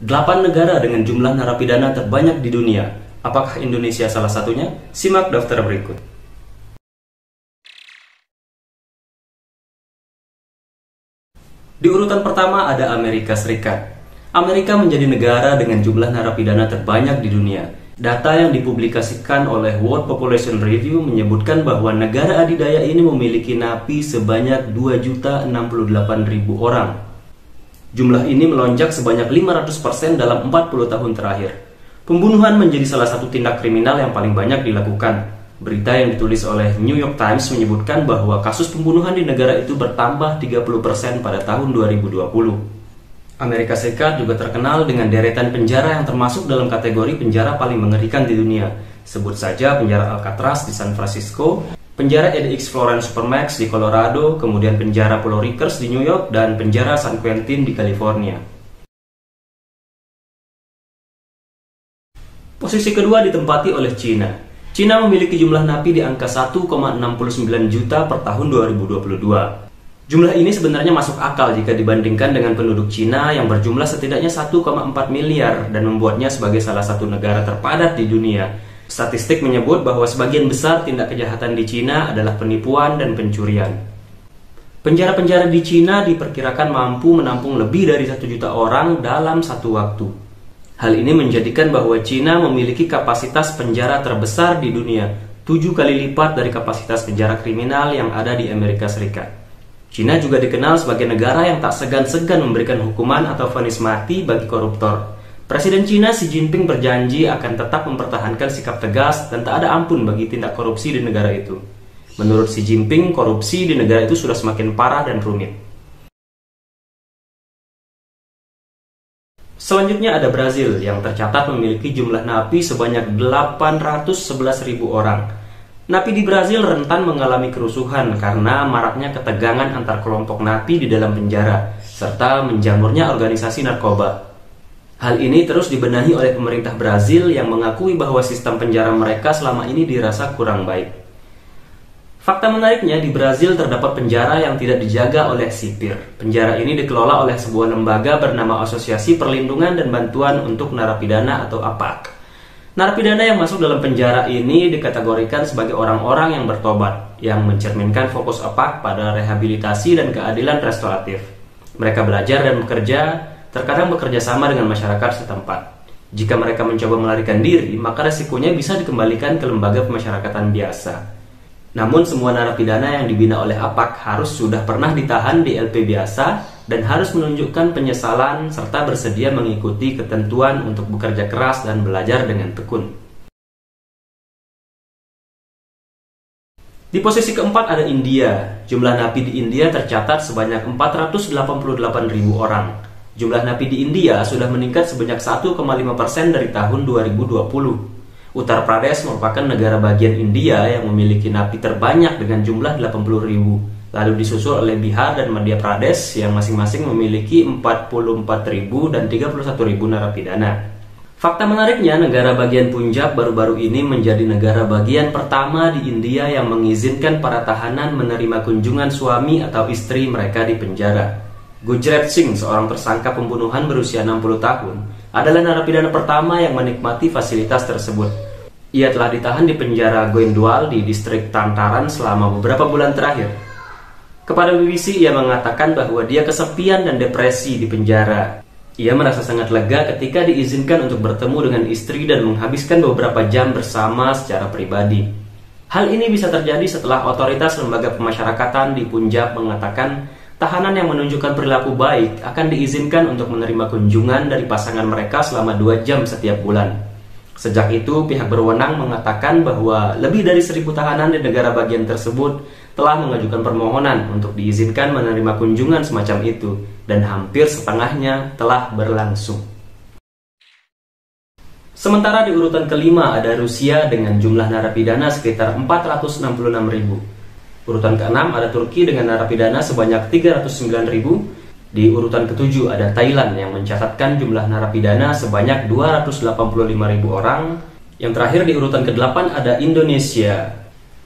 8 negara dengan jumlah narapidana terbanyak di dunia. Apakah Indonesia salah satunya? Simak daftar berikut. Di urutan pertama ada Amerika Serikat. Amerika menjadi negara dengan jumlah narapidana terbanyak di dunia. Data yang dipublikasikan oleh World Population Review menyebutkan bahwa negara adidaya ini memiliki napi sebanyak 2.068.000 orang. Jumlah ini melonjak sebanyak 500% dalam 40 tahun terakhir. Pembunuhan menjadi salah satu tindak kriminal yang paling banyak dilakukan. Berita yang ditulis oleh New York Times menyebutkan bahwa kasus pembunuhan di negara itu bertambah 30% pada tahun 2020. Amerika Serikat juga terkenal dengan deretan penjara yang termasuk dalam kategori penjara paling mengerikan di dunia. Sebut saja penjara Alcatraz di San Francisco, penjara EDX Florence Supermax di Colorado, kemudian penjara Pulau Rikers di New York, dan penjara San Quentin di California. Posisi kedua ditempati oleh Cina. Cina memiliki jumlah napi di angka 1,69 juta per tahun 2022. Jumlah ini sebenarnya masuk akal jika dibandingkan dengan penduduk Cina yang berjumlah setidaknya 1,4 miliar dan membuatnya sebagai salah satu negara terpadat di dunia. Statistik menyebut bahwa sebagian besar tindak kejahatan di Cina adalah penipuan dan pencurian. Penjara-penjara di Cina diperkirakan mampu menampung lebih dari 1 juta orang dalam satu waktu. Hal ini menjadikan bahwa Cina memiliki kapasitas penjara terbesar di dunia, 7 kali lipat dari kapasitas penjara kriminal yang ada di Amerika Serikat. Cina juga dikenal sebagai negara yang tak segan-segan memberikan hukuman atau vonis mati bagi koruptor. Presiden Cina Xi Jinping berjanji akan tetap mempertahankan sikap tegas dan tak ada ampun bagi tindak korupsi di negara itu. Menurut Xi Jinping, korupsi di negara itu sudah semakin parah dan rumit. Selanjutnya ada Brazil yang tercatat memiliki jumlah napi sebanyak 811.000 orang. Napi di Brazil rentan mengalami kerusuhan karena maraknya ketegangan antar kelompok napi di dalam penjara, serta menjamurnya organisasi narkoba. Hal ini terus dibenahi oleh pemerintah Brazil yang mengakui bahwa sistem penjara mereka selama ini dirasa kurang baik. Fakta menariknya, di Brazil terdapat penjara yang tidak dijaga oleh sipir. Penjara ini dikelola oleh sebuah lembaga bernama Asosiasi Perlindungan dan Bantuan untuk Narapidana atau APAC. Narapidana yang masuk dalam penjara ini dikategorikan sebagai orang-orang yang bertobat, yang mencerminkan fokus APAC pada rehabilitasi dan keadilan restoratif. Mereka belajar dan bekerja, terkadang bekerja sama dengan masyarakat setempat. Jika mereka mencoba melarikan diri, maka resikonya bisa dikembalikan ke lembaga pemasyarakatan biasa. Namun semua narapidana yang dibina oleh APAC harus sudah pernah ditahan di LP biasa dan harus menunjukkan penyesalan serta bersedia mengikuti ketentuan untuk bekerja keras dan belajar dengan tekun. Di posisi keempat ada India. Jumlah napi di India tercatat sebanyak 488.000 orang. Jumlah napi di India sudah meningkat sebanyak 1,5% dari tahun 2020. Uttar Pradesh merupakan negara bagian India yang memiliki napi terbanyak dengan jumlah 80.000. Lalu disusul oleh Bihar dan Madhya Pradesh yang masing-masing memiliki 44.000 dan 31.000 narapidana. Fakta menariknya, negara bagian Punjab baru-baru ini menjadi negara bagian pertama di India yang mengizinkan para tahanan menerima kunjungan suami atau istri mereka di penjara. Gurjit Singh, seorang tersangka pembunuhan berusia 60 tahun, adalah narapidana pertama yang menikmati fasilitas tersebut. Ia telah ditahan di penjara Goindwal di distrik Tantaran selama beberapa bulan terakhir. Kepada BBC, ia mengatakan bahwa dia kesepian dan depresi di penjara. Ia merasa sangat lega ketika diizinkan untuk bertemu dengan istri dan menghabiskan beberapa jam bersama secara pribadi. Hal ini bisa terjadi setelah otoritas lembaga pemasyarakatan di Punjab mengatakan tahanan yang menunjukkan perilaku baik akan diizinkan untuk menerima kunjungan dari pasangan mereka selama 2 jam setiap bulan. Sejak itu, pihak berwenang mengatakan bahwa lebih dari 1.000 tahanan di negara bagian tersebut telah mengajukan permohonan untuk diizinkan menerima kunjungan semacam itu, dan hampir setengahnya telah berlangsung. Sementara di urutan kelima ada Rusia dengan jumlah narapidana sekitar 466.000. Urutan keenam ada Turki dengan narapidana sebanyak 309.000. Di urutan ketujuh ada Thailand yang mencatatkan jumlah narapidana sebanyak 285.000 orang. Yang terakhir di urutan ke-8 ada Indonesia.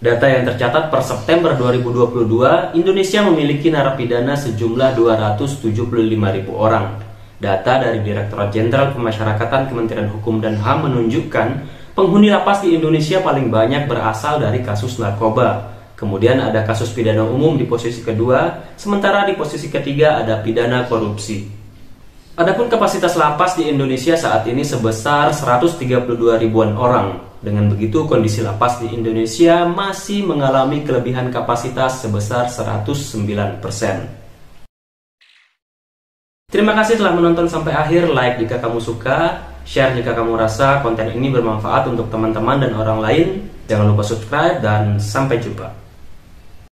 Data yang tercatat per September 2022, Indonesia memiliki narapidana sejumlah 275.000 orang. Data dari Direktorat Jenderal Pemasyarakatan Kementerian Hukum dan HAM menunjukkan penghuni lapas di Indonesia paling banyak berasal dari kasus narkoba. Kemudian ada kasus pidana umum di posisi kedua, sementara di posisi ketiga ada pidana korupsi. Adapun kapasitas lapas di Indonesia saat ini sebesar 132 ribuan orang. Dengan begitu, kondisi lapas di Indonesia masih mengalami kelebihan kapasitas sebesar 109%. Terima kasih telah menonton sampai akhir. Like jika kamu suka, share jika kamu rasa konten ini bermanfaat untuk teman-teman dan orang lain. Jangan lupa subscribe dan sampai jumpa.